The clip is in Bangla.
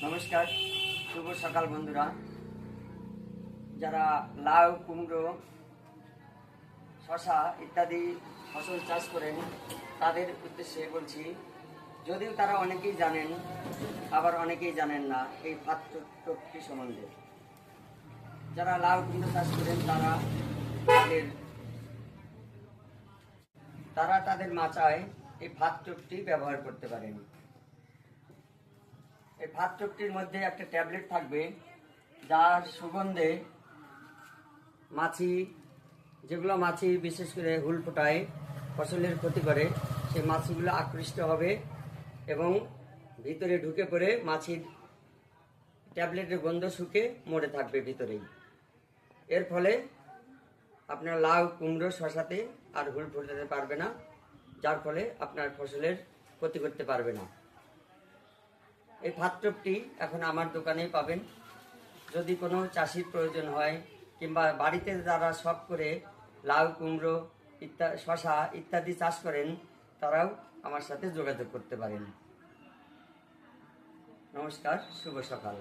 নমস্কার, শুভ সকাল বন্ধুরা। যারা লাউ, কুমড়ো, শশা ইত্যাদি ফসল চাষ করেন তাদের উদ্দেশ্যে বলছি, যদিও তারা অনেকেই জানেন আবার অনেকেই জানেন না এই ফাত্তটি সম্বন্ধে। যারা লাউ কুমড়ো চাষ করেন তারা তাদের মাচায় এই ফাত্তটি ব্যবহার করতে পারেন। এই ফাত্তটির মধ্যে একটা ট্যাবলেট থাকবে, যার সুগন্ধে যেগুলো মাছি বিশেষ করে হুল ফোটায়, ফসলের ক্ষতি করে, সেই মাছিগুলো আকৃষ্ট হবে এবং ভিতরে ঢুকে পড়ে মাছির ট্যাবলেটের গন্ধ শুকে মরে থাকবে ভিতরেই। এর ফলে আপনার লাউ কুমড়ো শশাতে আর হুল ফোটাতে পারবে না, যার ফলে আপনার ফসলের ক্ষতি করতে পারবে না। এই ফাত্তটি এখন আমার দোকানেই পাবেন। যদি কোনো চাষির প্রয়োজন হয় কিংবা বাড়িতে যারা শখ করে লাউ কুমড়ো শশা ইত্যাদি চাষ করেন, তারাও আমার সাথে যোগাযোগ করতে পারেন। নমস্কার, শুভ সকাল।